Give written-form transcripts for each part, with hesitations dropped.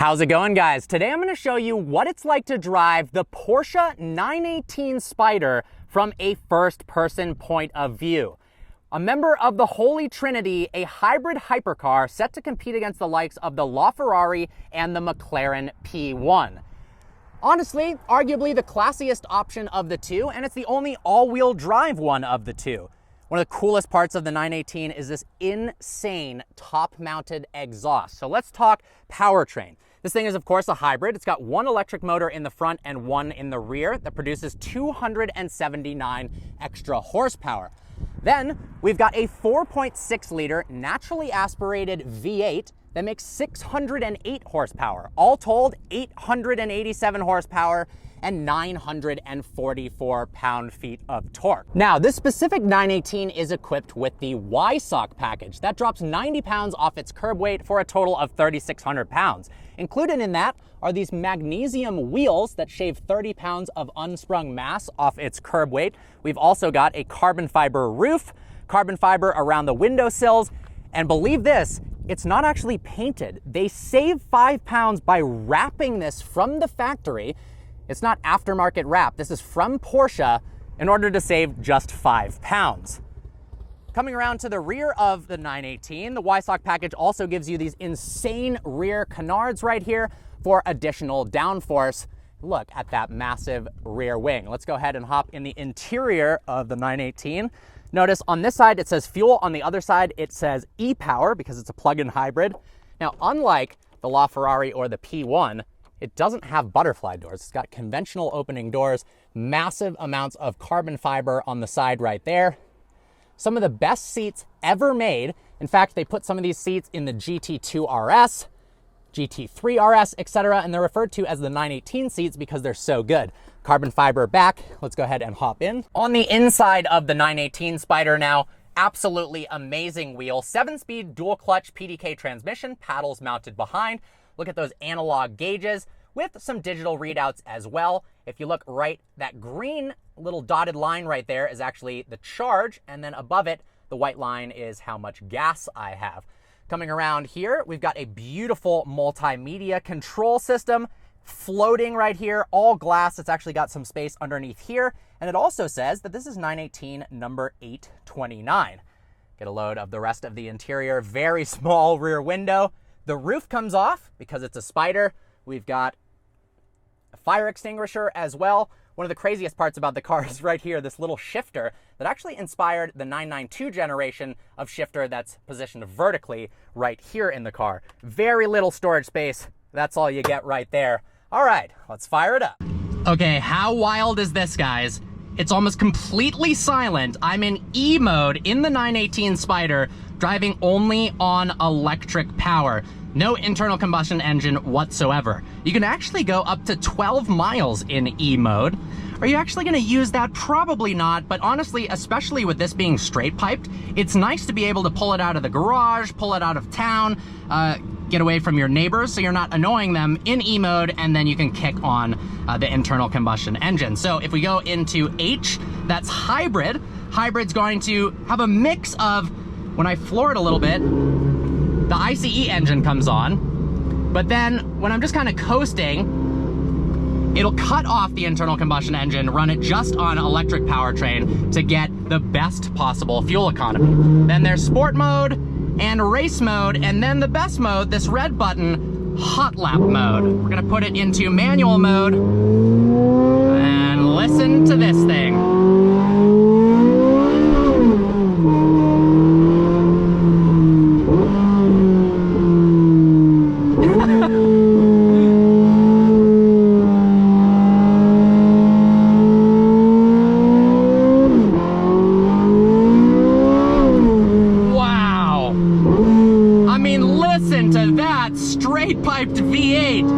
How's it going, guys? Today I'm going to show you what it's like to drive the Porsche 918 Spyder from a first-person point of view. A member of the Holy Trinity, a hybrid hypercar set to compete against the likes of the LaFerrari and the McLaren P1. Honestly, arguably the classiest option of the two, and it's the only all-wheel drive one of the two. One of the coolest parts of the 918 is this insane top-mounted exhaust. So let's talk powertrain. This thing is, of course, a hybrid. It's got one electric motor in the front and one in the rear that produces 279 extra horsepower. Then we've got a 4.6-liter naturally aspirated V8 that makes 608 horsepower. All told, 887 horsepower and 944 pound-feet of torque. Now, this specific 918 is equipped with the Y-Sock package. That drops 90 pounds off its curb weight for a total of 3,600 pounds. Included in that are these magnesium wheels that shave 30 pounds of unsprung mass off its curb weight. We've also got a carbon fiber roof, carbon fiber around the windowsills, and believe this, it's not actually painted. They save 5 pounds by wrapping this from the factory. It's not aftermarket wrap. This is from Porsche in order to save just 5 pounds. Coming around to the rear of the 918, the Y-Sock package also gives you these insane rear canards right here for additional downforce. Look at that massive rear wing. Let's go ahead and hop in the interior of the 918. Notice on this side it says fuel, on the other side it says e-power because it's a plug-in hybrid. Now, unlike the LaFerrari or the P1, it doesn't have butterfly doors. It's got conventional opening doors, massive amounts of carbon fiber on the side right there. Some of the best seats ever made. In fact, they put some of these seats in the GT2 RS, GT3 RS, etc., and they're referred to as the 918 seats because they're so good. Carbon fiber back. Let's go ahead and hop in. On the inside of the 918 Spyder now, absolutely amazing wheel. 7-speed dual clutch PDK transmission, paddles mounted behind. Look at those analog gauges with some digital readouts as well. If you look right, that green little dotted line right there is actually the charge, and then above it, the white line is how much gas I have. Coming around here, we've got a beautiful multimedia control system floating right here, all glass. It's actually got some space underneath here, and it also says that this is 918 number 829. Get a load of the rest of the interior. Very small rear window. The roof comes off because it's a Spyder. We've got a fire extinguisher as well. One of the craziest parts about the car is right here, this little shifter that actually inspired the 992 generation of shifter that's positioned vertically right here in the car. Very little storage space. That's all you get right there. All right, let's fire it up. Okay, how wild is this, guys? It's almost completely silent. I'm in E mode in the 918 Spyder, driving only on electric power. No internal combustion engine whatsoever. You can actually go up to 12 miles in E mode. Are you actually gonna use that? Probably not, but honestly, especially with this being straight piped, it's nice to be able to pull it out of the garage, pull it out of town, get away from your neighbors so you're not annoying them in E mode, and then you can kick on the internal combustion engine. So if we go into H, that's hybrid. Hybrid's going to have a mix of, when I floor it a little bit, the ICE engine comes on, but then when I'm just kind of coasting, it'll cut off the internal combustion engine, run it just on electric powertrain to get the best possible fuel economy. Then there's sport mode and race mode, and then the best mode, this red button, hot lap mode. We're gonna put it into manual mode, and listen to this thing. Straight piped V8.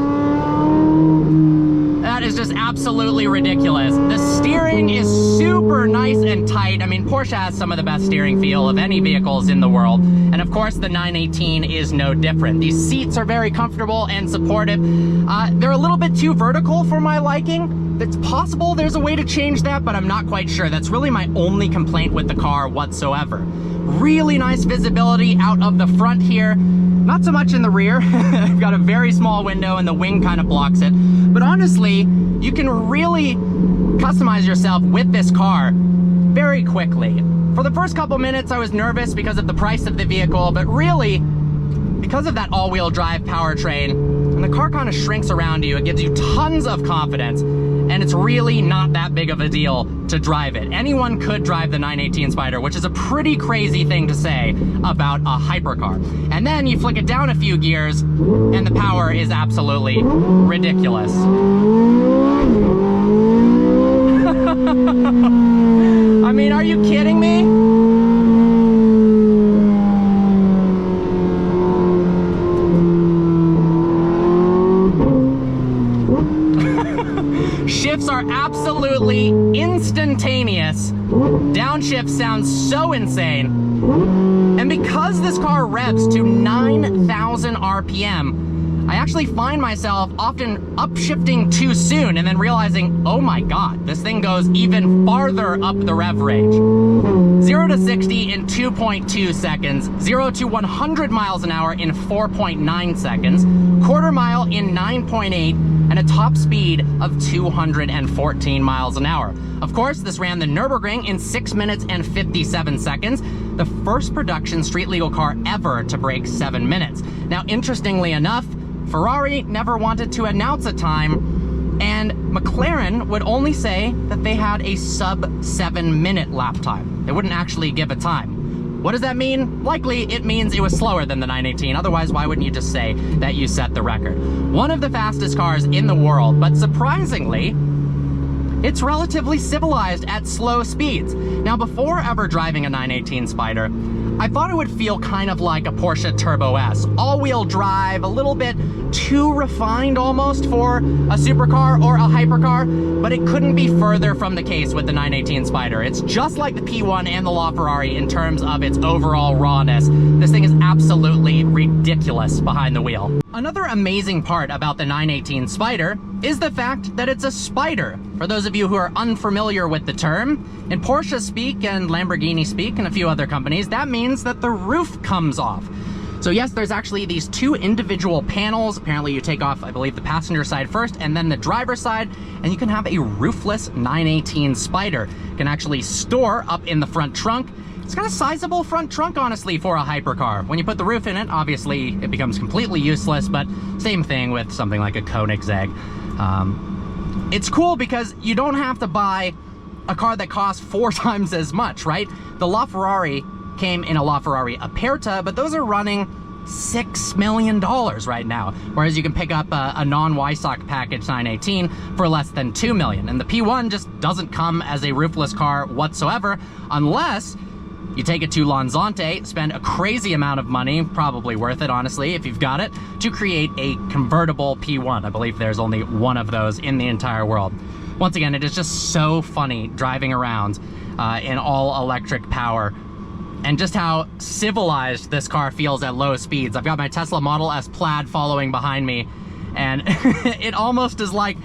That is just absolutely ridiculous. The steering is super nice and tight. I mean, Porsche has some of the best steering feel of any vehicles in the world. And of course, the 918 is no different. These seats are very comfortable and supportive. They're a little bit too vertical for my liking. It's possible there's a way to change that, but I'm not quite sure. That's really my only complaint with the car whatsoever. Really nice visibility out of the front here. Not so much in the rear. I've got a very small window and the wing kind of blocks it. But honestly, you can really customize yourself with this car very quickly. For the first couple minutes, I was nervous because of the price of the vehicle, but really, because of that all-wheel drive powertrain, when the car kind of shrinks around you, it gives you tons of confidence, and it's really not that big of a deal to drive it. Anyone could drive the 918 Spyder, which is a pretty crazy thing to say about a hypercar. And then you flick it down a few gears, and the power is absolutely ridiculous. I mean, are you kidding me? Shifts are absolutely instantaneous. Downshift sounds so insane. And because this car revs to 9,000 RPM, I actually find myself often upshifting too soon and then realizing, oh my God, this thing goes even farther up the rev range. 0 to 60 in 2.2 seconds, 0 to 100 miles an hour in 4.9 seconds, quarter mile in 9.8, and a top speed of 214 miles an hour. Of course, this ran the Nürburgring in 6 minutes and 57 seconds, the first production street legal car ever to break 7 minutes. Now, interestingly enough, Ferrari never wanted to announce a time, and McLaren would only say that they had a sub 7-minute lap time. They wouldn't actually give a time. What does that mean? Likely it means it was slower than the 918, otherwise why wouldn't you just say that you set the record? One of the fastest cars in the world, but surprisingly, it's relatively civilized at slow speeds. Now, before ever driving a 918 Spyder, I thought it would feel kind of like a Porsche Turbo S. All-wheel drive, a little bit too refined almost for a supercar or a hypercar, but it couldn't be further from the case with the 918 Spyder. It's just like the P1 and the LaFerrari in terms of its overall rawness. This thing is absolutely ridiculous behind the wheel. Another amazing part about the 918 Spyder is the fact that it's a Spyder. For those of you who are unfamiliar with the term, in Porsche speak and Lamborghini speak and a few other companies, that means that the roof comes off. So yes, there's actually these two individual panels. Apparently you take off, I believe, the passenger side first and then the driver's side, and you can have a roofless 918 Spyder. You can actually store up in the front trunk. It's got a sizable front trunk, honestly, for a hypercar. When you put the roof in it, obviously it becomes completely useless, but same thing with something like a Koenigsegg. It's cool because you don't have to buy a car that costs 4 times as much, right? The LaFerrari came in a LaFerrari Aperta, but those are running $6 million right now, whereas you can pick up a non-Weissach package 918 for less than $2 million. And the P1 just doesn't come as a roofless car whatsoever, unless you take it to Lanzante, spend a crazy amount of money, probably worth it, honestly, if you've got it, to create a convertible P1. I believe there's only one of those in the entire world. Once again, it is just so funny driving around in all-electric power, and just how civilized this car feels at low speeds. I've got my Tesla Model S Plaid following behind me, and it almost is like,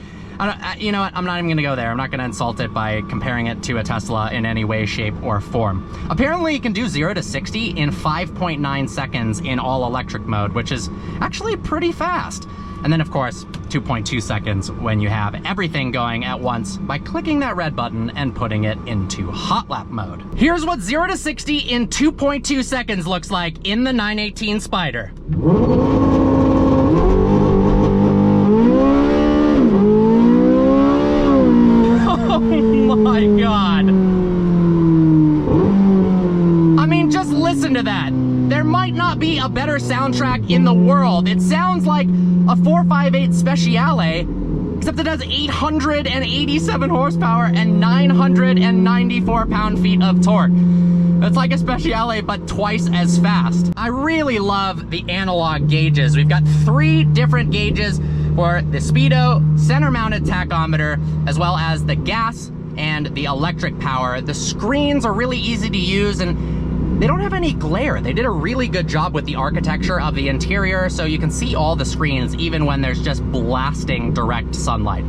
you know what, I'm not even gonna go there. I'm not gonna insult it by comparing it to a Tesla in any way, shape, or form. Apparently you can do 0 to 60 in 5.9 seconds in all-electric mode, which is actually pretty fast. And then, of course, 2.2 seconds when you have everything going at once by clicking that red button and putting it into hot lap mode. Here's what 0 to 60 in 2.2 seconds looks like in the 918 Spyder. Oh my God. I mean, just listen to that. There might not be a better soundtrack in the world. It sounds like a 458 Speciale, except it has 887 horsepower and 994 pound-feet of torque. It's like a Speciale, but twice as fast. I really love the analog gauges. We've got 3 different gauges for the speedo, center-mounted tachometer, as well as the gas and the electric power. The screens are really easy to use, and they don't have any glare. They did a really good job with the architecture of the interior, so you can see all the screens even when there's just blasting direct sunlight.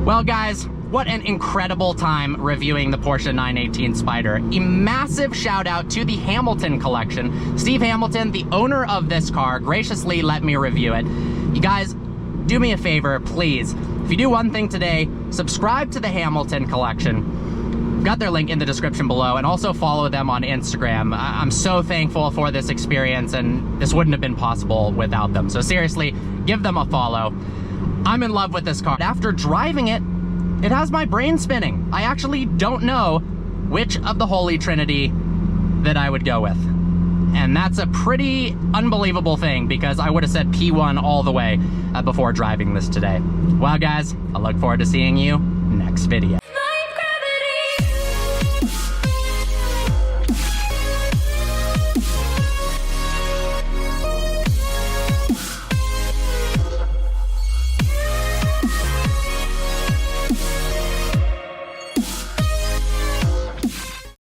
Well, guys, what an incredible time reviewing the Porsche 918 Spyder. A massive shout out to the Hamilton collection. Steve Hamilton, the owner of this car, graciously let me review it. You guys, do me a favor, please. If you do one thing today, subscribe to the Hamilton collection. Got their link in the description below, and also follow them on Instagram. I'm so thankful for this experience, and this wouldn't have been possible without them. So seriously, give them a follow. I'm in love with this car. After driving it, it has my brain spinning. I actually don't know which of the Holy Trinity that I would go with. And that's a pretty unbelievable thing, because I would have said P1 all the way before driving this today. Well guys, I look forward to seeing you next video.